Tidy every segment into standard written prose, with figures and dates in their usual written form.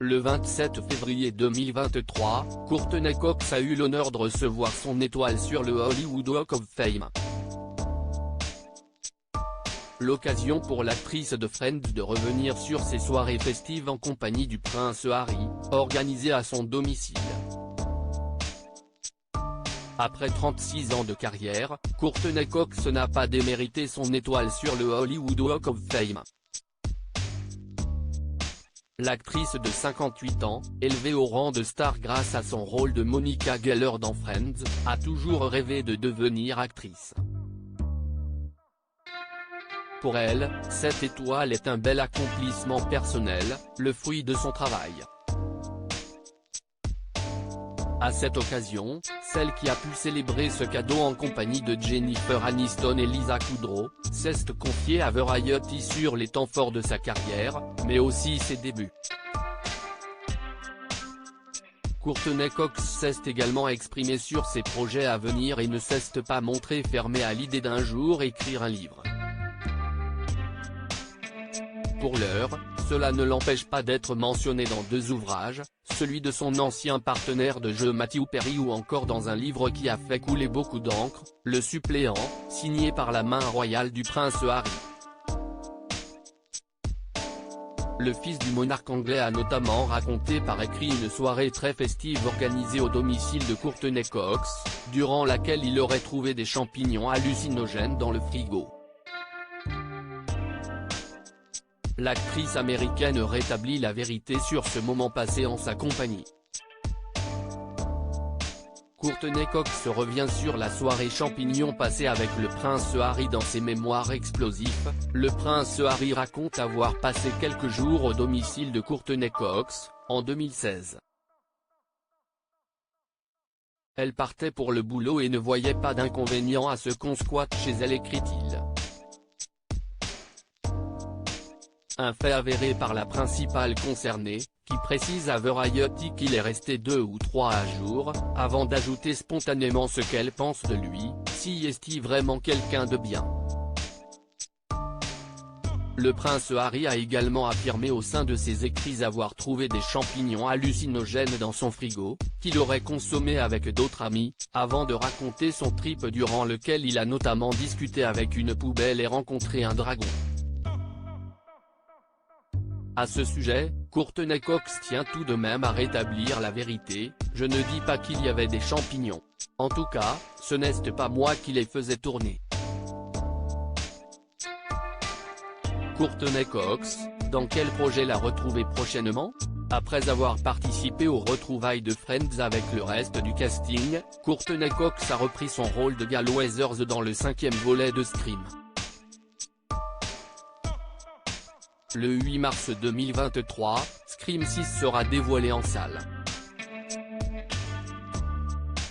Le 27 février 2023, Courtney Cox a eu l'honneur de recevoir son étoile sur le Hollywood Walk of Fame. L'occasion pour l'actrice de Friends de revenir sur ses soirées festives en compagnie du prince Harry, organisées à son domicile. Après 36 ans de carrière, Courtney Cox n'a pas démérité son étoile sur le Hollywood Walk of Fame. L'actrice de 58 ans, élevée au rang de star grâce à son rôle de Monica Geller dans Friends, a toujours rêvé de devenir actrice. Pour elle, cette étoile est un bel accomplissement personnel, le fruit de son travail. À cette occasion, celle qui a pu célébrer ce cadeau en compagnie de Jennifer Aniston et Lisa Kudrow, s'est confiée à Variety sur les temps forts de sa carrière, mais aussi ses débuts. Courtney Cox s'est également exprimée sur ses projets à venir et ne s'est pas montrée fermée à l'idée d'un jour écrire un livre. Pour l'heure, cela ne l'empêche pas d'être mentionné dans 2 ouvrages, celui de son ancien partenaire de jeu Matthew Perry ou encore dans un livre qui a fait couler beaucoup d'encre, Le Suppléant, signé par la main royale du prince Harry. Le fils du monarque anglais a notamment raconté par écrit une soirée très festive organisée au domicile de Courtney Cox, durant laquelle il aurait trouvé des champignons hallucinogènes dans le frigo. L'actrice américaine rétablit la vérité sur ce moment passé en sa compagnie. Courtney Cox revient sur la soirée champignons passée avec le prince Harry dans ses mémoires explosifs. Le prince Harry raconte avoir passé quelques jours au domicile de Courtney Cox, en 2016. Elle partait pour le boulot et ne voyait pas d'inconvénient à ce qu'on squatte chez elle, écrit-il. Un fait avéré par la principale concernée, qui précise à Variety qu'il est resté 2 ou 3 jours, avant d'ajouter spontanément ce qu'elle pense de lui, si est-il vraiment quelqu'un de bien. Le prince Harry a également affirmé au sein de ses écrits avoir trouvé des champignons hallucinogènes dans son frigo, qu'il aurait consommé avec d'autres amis, avant de raconter son trip durant lequel il a notamment discuté avec une poubelle et rencontré un dragon. À ce sujet, Courtney Cox tient tout de même à rétablir la vérité, « Je ne dis pas qu'il y avait des champignons. En tout cas, ce n'est pas moi qui les faisais tourner. » Courtney Cox, dans quel projet la retrouver prochainement? Après avoir participé aux retrouvailles de Friends avec le reste du casting, Courtney Cox a repris son rôle de Gal Weathers dans le 5e volet de Scream. Le 8 mars 2023, Scream 6 sera dévoilé en salle.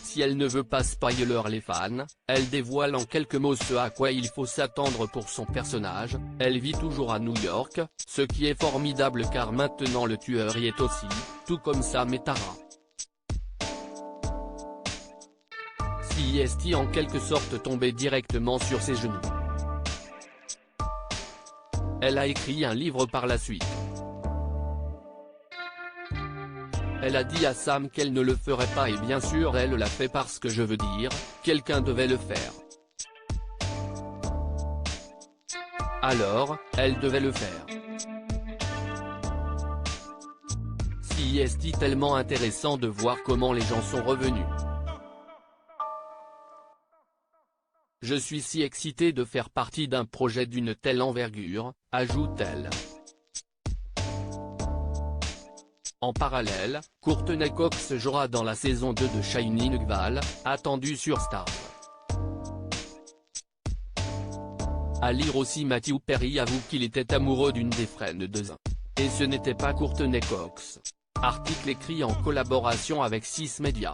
Si elle ne veut pas spoiler les fans, elle dévoile en quelques mots ce à quoi il faut s'attendre pour son personnage. Elle vit toujours à New York, ce qui est formidable car maintenant le tueur y est aussi, tout comme Sam et Tara. Si est en quelque sorte tombé directement sur ses genoux. Elle a écrit un livre par la suite. Elle a dit à Sam qu'elle ne le ferait pas et bien sûr elle l'a fait parce que je veux dire, quelqu'un devait le faire. Alors, elle devait le faire. Si est tellement intéressant de voir comment les gens sont revenus. Je suis si excitée de faire partie d'un projet d'une telle envergure, ajoute-t-elle. En parallèle, Courtney Cox jouera dans la saison 2 de Shining Val, attendue sur Starz. À lire aussi, Matthew Perry avoue qu'il était amoureux d'une des Friends de Zayn. Et ce n'était pas Courtney Cox. Article écrit en collaboration avec 6 Médias.